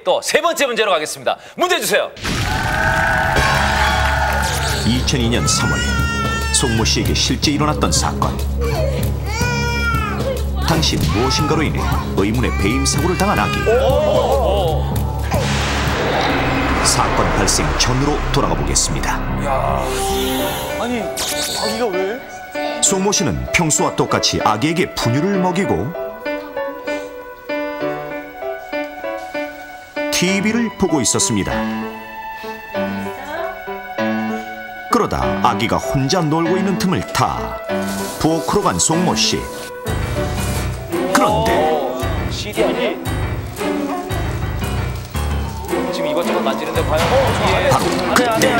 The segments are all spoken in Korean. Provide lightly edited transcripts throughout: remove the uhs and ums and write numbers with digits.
또 세 번째 문제로 가겠습니다. 문제 주세요. 2002년 3월 송모 씨에게 실제 일어났던 사건. 당시 무엇인가로 인해 의문의 배임 사고를 당한 아기. 사건 발생 전으로 돌아가 보겠습니다. 아니, 아기가 왜? 송모 씨는 평소와 똑같이 아기에게 분유를 먹이고 TV를 보고 있었습니다. 그러다 아기가 혼자 놀고 있는 틈을 타 부엌으로 간 송모 씨. 그런데 CD 아니? 지금 이것저것 만지는데 과연 뒤에 바로 그때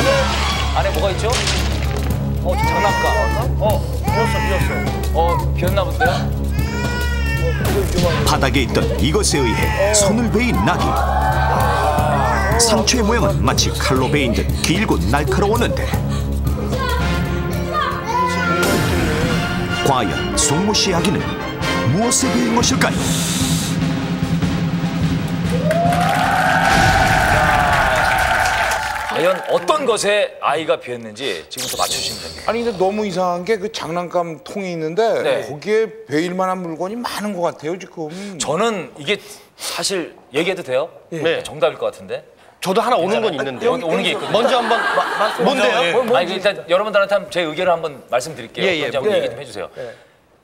안에 뭐가 있죠? 장난감. 비었어. 비었나 본데요? 바닥에 있던 이것에 의해 손을 베인 아기. 상처의 모양은 마치 칼로 베인 듯 길고 날카로웠는데 과연 송모 씨의 아기는 무엇에 베인 것일까요? 과연 어떤 것에 아이가 비었는지 지금부터 맞추시면 됩니다. 아니 근데 너무 이상한 게 그 장난감 통이 있는데 네. 거기에 베일 만한 물건이 많은 것 같아요 지금. 저는 이게 사실 얘기해도 돼요? 네. 정답일 것 같은데. 저도 하나 오는 건 있는데. 여기 오는 게 있거든요. 먼저 한번 뭔데요? 아니 일단 여러분들한테 한번 제 의견을 한번 말씀드릴게요. 예, 예. 먼저 한번 얘기 좀 해주세요.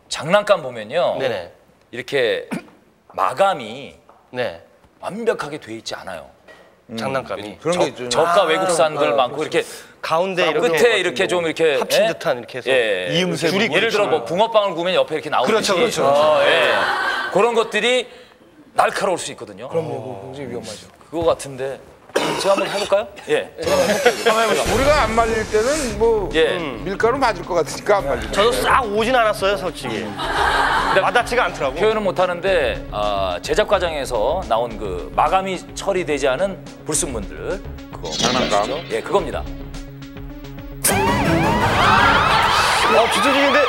장난감 보면요, 네네. 이렇게 마감이 네. 완벽하게 돼 있지 않아요. 장난감이 그런 게 있죠. 저가 외국산들 많고 이렇게 가운데 이렇게 끝에 이렇게 좀 이렇게 합친 예? 듯한 이렇게 해서 예. 이음새 줄이 예를 들어 뭐 붕어빵을 구우면 옆에 이렇게 나오듯이 그렇죠. 예. 그런 것들이 날카로울 수 있거든요. 그럼요, 굉장히 위험하죠. 그거 같은데 제가 한번 해볼까요? 예. 우리가 안 말릴 때는 뭐 예. 밀가루 맞을 것 같으니까 안 말리죠. 저도 싹 오진 않았어요, 솔직히. 와닿지가 않더라고. 표현은 못하는데 제작 과정에서 나온 그 마감이 처리되지 않은 불순물들 그거 장난감? 아시죠? 예, 그겁니다. 진짜 근데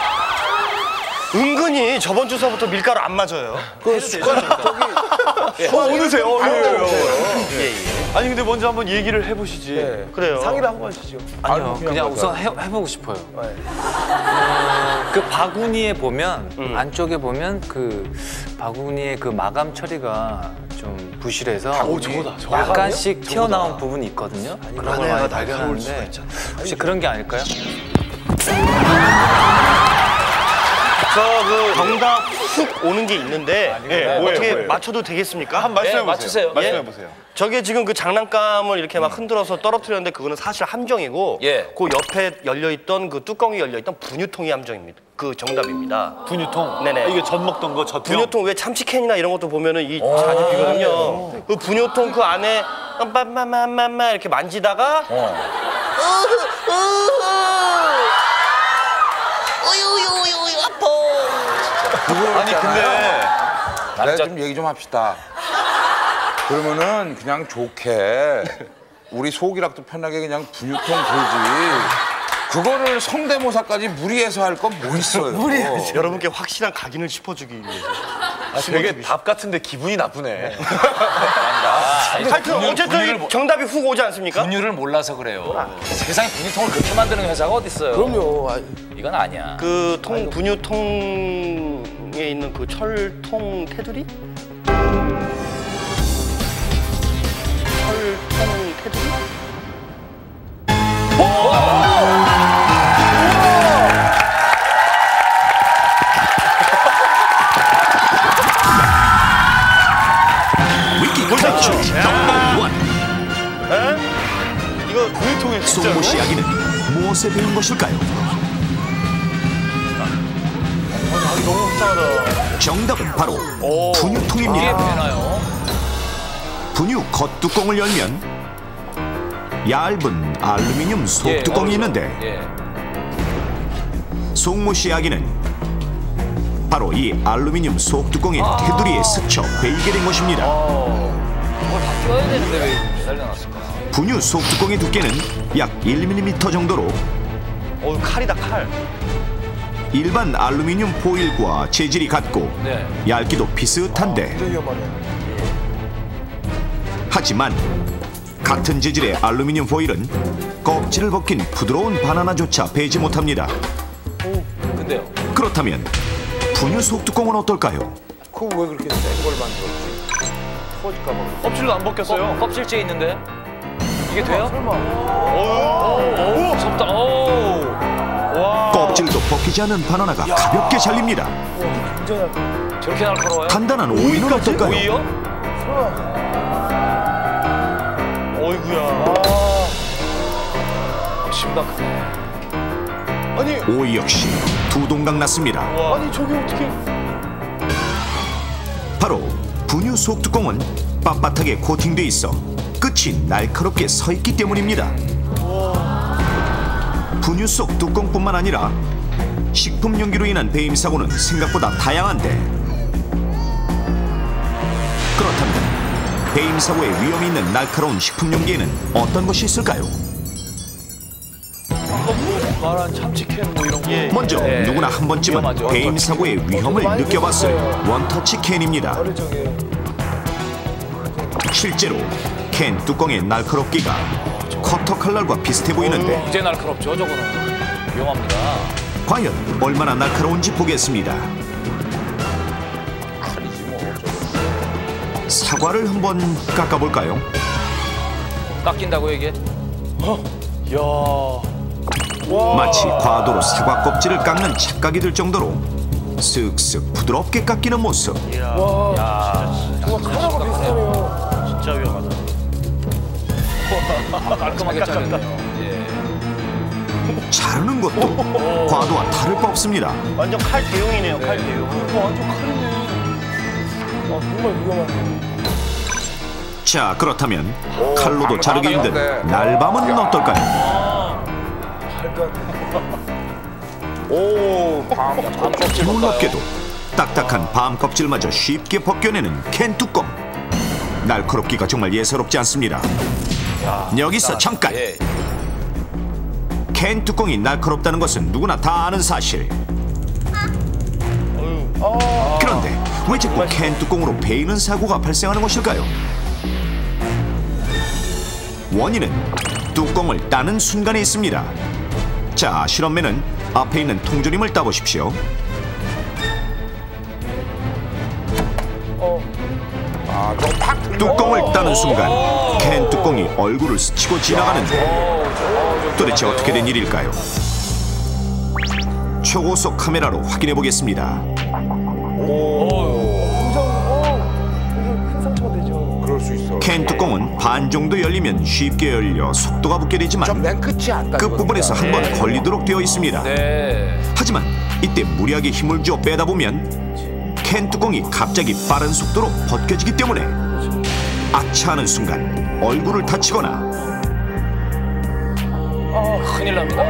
은근히 저번 주서부터 밀가루 안 맞아요. 그 숟가락 저기 어느새 아니 근데 먼저 한번 얘기를 해보시지. 그래요. 상의를 한번 하시죠. 아니요, 그냥 우선 해보고 싶어요. 그 바구니에 보면 안쪽에 보면 그 바구니의 그 마감 처리가 좀 부실해서 약간씩 튀어나온 부분이 있거든요. 그런 걸 많이 발견하는데 혹시 그런 게 아닐까요? 저 그 정답 훅 오는 게 있는데 어떻게 맞춰도 되겠습니까? 한번 말씀해 예, 맞추세요. 보세요. 말씀해 보세요. 저게 지금 그 장난감을 이렇게 막 흔들어서 떨어뜨렸는데 그거는 사실 함정이고 예. 그 옆에 열려있던 그 뚜껑이 열려있던 분유통이 함정입니다. 그 정답입니다. 분유통. 네네. 이게 전 먹던 거 젖병. 분유통 왜 참치캔이나 이런 것도 보면은 이 자주 비거든요. 그 분유통 그 안에 빰빰빰빰빰 이렇게 만지다가 우유 아파. 아니 근데 내가 좀 얘기 좀 합시다. 그러면은 그냥 좋게 우리 속이락도 편하게 그냥 분유통 돌지. 그거를 성대모사까지 무리해서 할 건 뭐 있어요? 여러분께 확실한 각인을 짚어주기 위해서. 되게 답 같은데 기분이 나쁘네. 하여튼 어쨌든 정답이 훅 오지 않습니까? 분유를 몰라서 그래요. 세상에 분유통을 그렇게 만드는 회사가 어디 있어요? 그럼요. 이건 아니야. 그 분유통에 있는 그 철통 테두리? 철통 테두리? 위키 탈출 넘버 1. 이거 분유통에 송모 씨 아기는 무엇에 베인 것일까요? 너무 불쌍하다. 정답은 바로 이게 분유통입니다. 되나요? 분유 겉뚜껑을 열면 얇은 알루미늄 속뚜껑이 있는데 예. 송모 씨 아기는 바로 이 알루미늄 속뚜껑의 테두리에 스쳐 베이게 된 것입니다. 이걸 다 껴야 되는데 왜 잘려놨을까? 분유 속뚜껑의 두께는 약 1mm 정도로 칼이다 칼. 일반 알루미늄 포일과 재질이 같고 네. 얇기도 비슷한데 굉장히 위험하네. 하지만 같은 재질의 알루미늄 포일은 껍질을 벗긴 부드러운 바나나조차 베지 못합니다. 근데요. 그렇다면 분유 속뚜껑은 어떨까요? 그거 왜 그렇게 센 걸 만들었지? 터질까 봐. 껍질도 안 벗겼어요. 껍질째 있는데 이게 돼요? 오, 무섭다. 오. 와. 껍질도 벗기지 않은 바나나가 가볍게 잘립니다. 저렇게 날카로워요? 단단한 오이는 어떨까요? 오이요? 어이구야. 심각하네. 오이 역시 두 동강 났습니다. 아니 저게 어떻게? 바로 분유 속뚜껑은 빳빳하게 코팅돼 있어 끝이 날카롭게 서 있기 때문입니다. 분유 속 뚜껑뿐만 아니라 식품 용기로 인한 배임 사고는 생각보다 다양한데, 그렇다면 배임 사고의 위험이 있는 날카로운 식품 용기에는 어떤 것이 있을까요? 말한 참치캔 뭐 이런 거. 먼저 누구나 한 번쯤은 위험하죠. 배임 사고의 위험을 느껴봤을 원터치 캔입니다. 실제로 캔 뚜껑의 날카롭기가 커터 칼날과 비슷해 보이는데 이제 날카롭죠, 저거는. 위험합니다. 과연 얼마나 날카로운지 보겠습니다. 칼이지 뭐. 사과를 한번 깎아볼까요? 깎인다고 이게? 마치 과도로 사과 껍질을 깎는 착각이 들 정도로 쓱쓱 부드럽게 깎이는 모습. 진짜 위험하다. 깔끔하게 잘렸네요. 예. 자르는 것도 과도와 다를 바 없습니다. 완전 칼 대용이네요. 칼 대용. 자, 그렇다면 칼로도 자르기 힘든 네. 날밤은 어떨까요? 놀랍게도 딱딱한 밤 껍질마저 쉽게 벗겨내는 캔 뚜껑. 날카롭기가 정말 예사롭지 않습니다. 여기서 잠깐! 예. 캔 뚜껑이 날카롭다는 것은 누구나 다 아는 사실. 그런데 왜 자꾸 캔 뚜껑으로 베이는 사고가 발생하는 것일까요? 원인은 뚜껑을 따는 순간에 있습니다. 자, 실험맨은 앞에 있는 통조림을 따보십시오. 뚜껑을 따는 순간 캔 뚜껑이 얼굴을 스치고 지나가는데 도대체 어떻게 된 일일까요? 초고속 카메라로 확인해 보겠습니다. 그럴 수 있어. 캔 뚜껑은 반 정도 열리면 쉽게 열려 속도가 붙게 되지만 맨 끝이 안 끝부분에서 한 번 걸리도록 되어 있습니다. 네. 하지만 이때 무리하게 힘을 주어 빼다 보면 캔 뚜껑이 갑자기 빠른 속도로 벗겨지기 때문에 아차하는 순간 얼굴을 다치거나 큰일 납니다.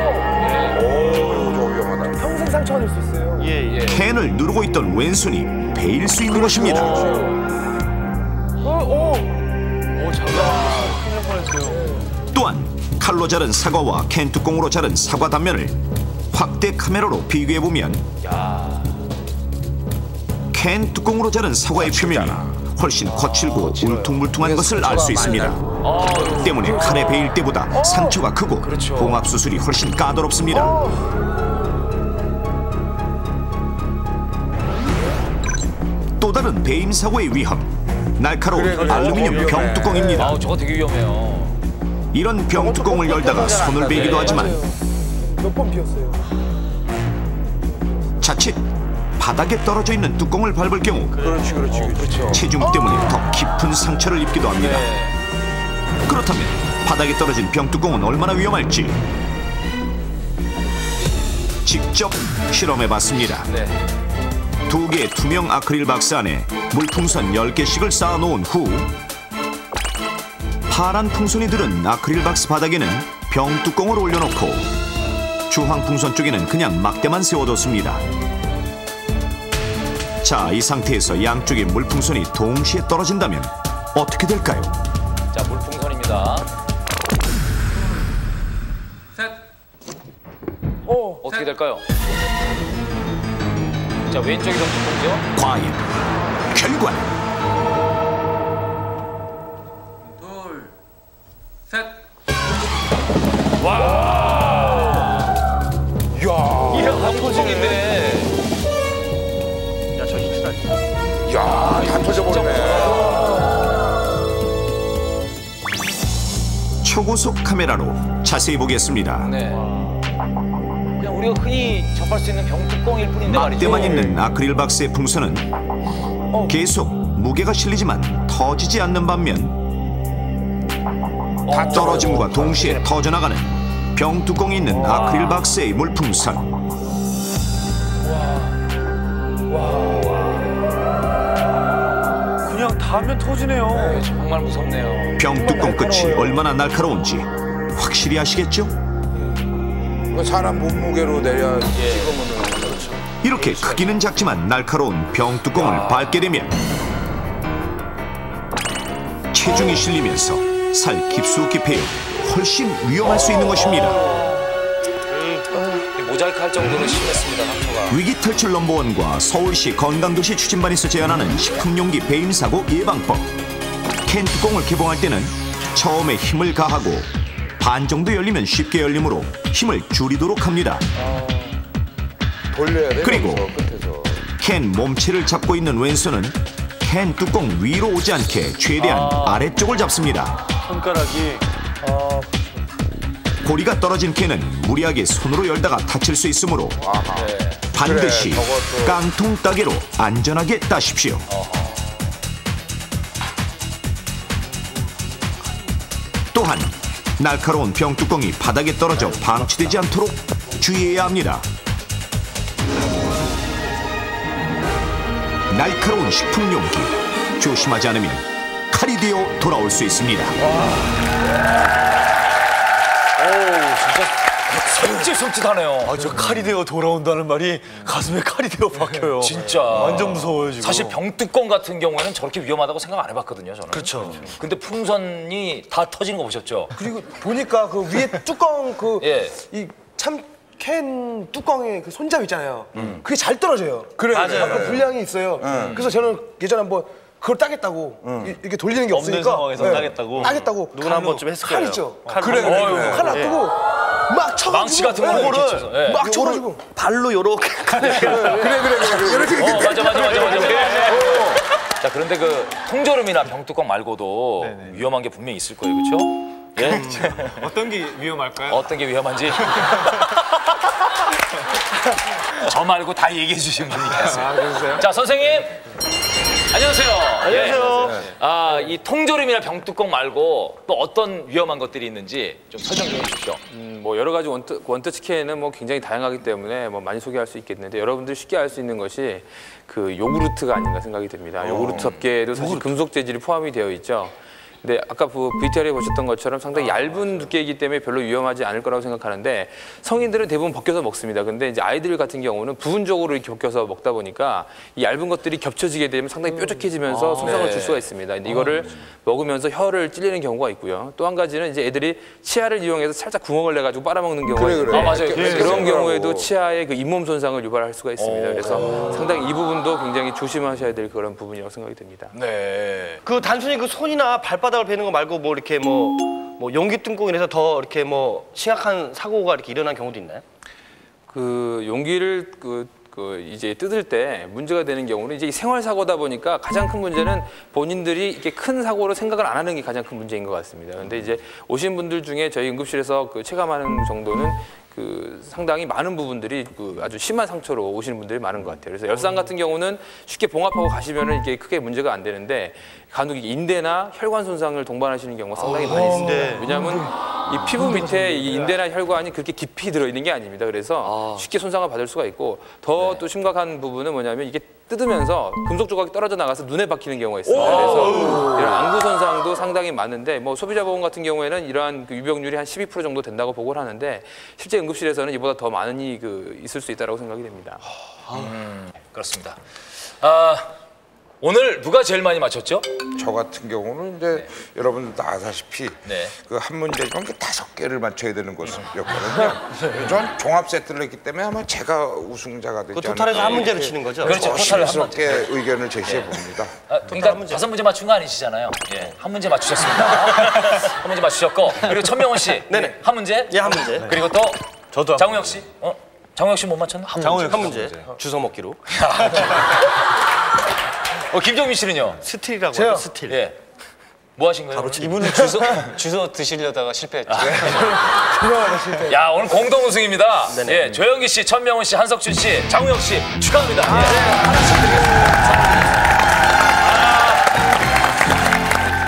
평생 상처가 될 수 있어요. 예. 캔을 누르고 있던 왼손이 베일 수 있는 것입니다. 또한 칼로 자른 사과와 캔 뚜껑으로 자른 사과 단면을 확대 카메라로 비교해 보면 캔 뚜껑으로 자른 사과의 표면이 훨씬 거칠고 울퉁불퉁한 것을 알 수 있습니다. 때문에 칼에 베일 때보다 상처가 크고 봉합 수술이 훨씬 까다롭습니다. 또 다른 배임 사고의 위험, 날카로운 알루미늄 병 뚜껑입니다. 아우, 저거 되게 위험해요. 이런 병 뚜껑을 열다가 손을 베기도 하지만 몇 번 비었어요. 자칫 바닥에 떨어져 있는 뚜껑을 밟을 경우 그렇지. 체중 때문에 더 깊은 상처를 입기도 합니다. 그렇다면 바닥에 떨어진 병 뚜껑은 얼마나 위험할지 직접 실험해봤습니다. 두 개의 투명 아크릴 박스 안에 물풍선 10개씩을 쌓아놓은 후 파란 풍선이 들은 아크릴 박스 바닥에는 병 뚜껑을 올려놓고 주황 풍선 쪽에는 그냥 막대만 세워뒀습니다. 자, 이 상태에서 양쪽의 물풍선이 동시에 떨어진다면 어떻게 될까요? 자, 물풍선입니다. 어떻게 될까요? 자, 왼쪽이 더 뚜껑이죠? 과연 결과는 셋. 이야, 방구석인데. 야, 저 히트다. 야, 다 터져버리네. 초고속 카메라로 자세히 보겠습니다. 네. 그냥 우리가 흔히 접할 수 있는 병뚜껑일 뿐인데 말이죠. 막대만 있는 아크릴 박스의 풍선은 계속 무게가 실리지만 터지지 않는 반면 떨어짐과 동시에 터져나가는 병뚜껑이 있는 아크릴 박스의 물풍선. 그냥 닿으면 터지네요. 네, 정말 무섭네요. 병뚜껑 끝이 얼마나 날카로운지 확실히 아시겠죠? 사람 몸무게로 내려 찍으면은. 이렇게 크기는 작지만 날카로운 병뚜껑을 밟게 되면 체중이 실리면서 살 깊숙이 베어 훨씬 위험할 수 있는 것입니다. 모자이크 할 정도로 심했습니다, 상처가. 위기 탈출 넘버원과 서울시 건강도시 추진반에서 제안하는 식품용기 배임 사고 예방법. 캔 뚜껑을 개봉할 때는 처음에 힘을 가하고 반 정도 열리면 쉽게 열리므로 힘을 줄이도록 합니다. 돌려야 돼. 그리고 끝에서. 캔 몸체를 잡고 있는 왼손은 캔 뚜껑 위로 오지 않게 최대한 아래쪽을 잡습니다. 손가락이. 고리가 떨어진 캔은 무리하게 손으로 열다가 다칠 수 있으므로 반드시 그래, 저것도. 깡통 따개로 안전하게 따십시오. 또한 날카로운 병뚜껑이 바닥에 떨어져 방치되지 않도록 주의해야 합니다. 날카로운 식품용기 조심하지 않으면 칼이 되어 돌아올 수 있습니다. 섬찟하네요. 저 칼이 되어 돌아온다는 말이 가슴에 칼이 되어 박혀요. 진짜. 완전 무서워요, 지금. 사실 병뚜껑 같은 경우에는 저렇게 위험하다고 생각 안 해봤거든요, 저는. 그렇죠. 근데 풍선이 다 터지는 거 보셨죠? 그리고 보니까 그 위에 뚜껑 예. 이 캔 뚜껑에 그 손잡이 있잖아요. 그게 잘 떨어져요. 그래, 맞아요. 아까 분량이 있어요. 그래서 저는 예전에 한번 그걸 따겠다고 이렇게 돌리는 게 없으니까 상황에서 따겠다고? 따겠다고 누구나 한 번쯤 했을 칼 거예요. 있죠. 그래. 칼 놔두고 막 쳐가지고 망치 같은 거 이렇게 쳐서. 예. 막 쳐가지고 발로 요렇게. 맞아. 자, 그런데 그 통조림이나 병뚜껑 말고도 위험한 게 분명히 있을 거예요, 그렇죠? 예? 어떤 게 위험할까요? 어떤 게 위험한지. 저 말고 다 얘기해 주시면 되니까요. 그러세요? 자, 선생님. 안녕하세요. 안녕하세요. 이 통조림이나 병뚜껑 말고 또 어떤 위험한 것들이 있는지 좀 설명 좀 해주십시오. 뭐 여러 가지 원터치 캔은 뭐 굉장히 다양하기 때문에 뭐 많이 소개할 수 있겠는데 여러분들이 쉽게 알 수 있는 것이 그 요구르트가 아닌가 생각이 듭니다. 요구르트 업계에도 사실 금속 재질이 포함이 되어 있죠. 근데 아까 그 VTR에 보셨던 것처럼 상당히 얇은 두께이기 때문에 별로 위험하지 않을 거라고 생각하는데 성인들은 대부분 벗겨서 먹습니다. 근데 이제 아이들 같은 경우는 부분적으로 이렇게 벗겨서 먹다 보니까 이 얇은 것들이 겹쳐지게 되면 상당히 뾰족해지면서 손상을 줄 수가 있습니다. 근데 이거를 먹으면서 혀를 찔리는 경우가 있고요. 또 한 가지는 이제 애들이 치아를 이용해서 살짝 구멍을 내 가지고 빨아먹는 경우가 있는데 맞아요. 그런 경우에도 치아의 그 잇몸 손상을 유발할 수가 있습니다. 그래서 상당히 이 부분도 굉장히 조심하셔야 될 그런 부분이라고 생각이 듭니다. 네. 그 단순히 그 손이나 발바닥을 베는 거 말고 뭐 이렇게 뭐 용기 뚜껑 이래서 더 이렇게 뭐 심각한 사고가 이렇게 일어난 경우도 있나요? 그 용기를 이제 뜯을 때 문제가 되는 경우는 이제 생활 사고다 보니까 가장 큰 문제는 본인들이 이렇게 큰 사고로 생각을 안 하는 게 가장 큰 문제인 것 같습니다. 그런데 이제 오신 분들 중에 저희 응급실에서 그 체감하는 정도는 그 상당히 많은 부분들이 그 아주 심한 상처로 오시는 분들이 많은 것 같아요. 그래서 열상 같은 경우는 쉽게 봉합하고 가시면은 이게 크게 문제가 안 되는데 간혹 인대나 혈관 손상을 동반하시는 경우가 상당히 많이 있습니다. 왜냐하면 이 피부 밑에 이 인대나 혈관이 그렇게 깊이 들어있는 게 아닙니다. 그래서 쉽게 손상을 받을 수가 있고 더 또 심각한 부분은 뭐냐면 이게 뜯으면서 금속 조각이 떨어져 나가서 눈에 박히는 경우가 있습니다. 그래서 이런 안구 손상도 상당히 많은데 뭐 소비자보험 같은 경우에는 이러한 그 유병률이 한 12% 정도 된다고 보고를 하는데 실제 응급실에서는 이보다 더 많이 있을 수 있다고 생각이 됩니다. 그렇습니다. 오늘 누가 제일 많이 맞췄죠? 저 같은 경우는 이제 여러분들 다 아시다시피 네. 그 한 문제지만 5개를 맞춰야 되는 것이었거든요. 전 종합 세트를 했기 때문에 아마 제가 우승자가 되지 그 않을까. 토탈에서 한 문제를 치는 거죠? 그렇죠. 토탈을 한 조심스럽게 의견을 제시해 봅니다. 그러니까 5문제 맞춘 거 아니시잖아요. 예, 한 문제 맞추셨습니다. 한 문제 맞추셨고 그리고 천명훈 씨, 네네. 한 문제. 예, 한 문제. 그리고 또 저도 장우혁 씨, 장우혁 씨 못 맞췄나? 한 문제. 주워 먹기로. 김종민 씨는요? 스틸이라고 제가- 하죠, 스틸. 예. 뭐 하신 거예요? 이분은 주소 드시려다가 실패했죠. 야 오늘 공동 우승입니다. 네네. 예, 조영기 씨, 천명훈 씨, 한석준 씨, 장우혁 씨 축하합니다.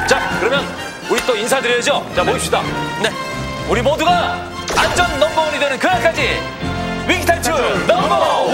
예. 자 그러면 우리 또 인사드려야죠. 자 모입시다. 네, 우리 모두가 안전 넘버원이 되는 그날까지 위기 탈출 넘버원.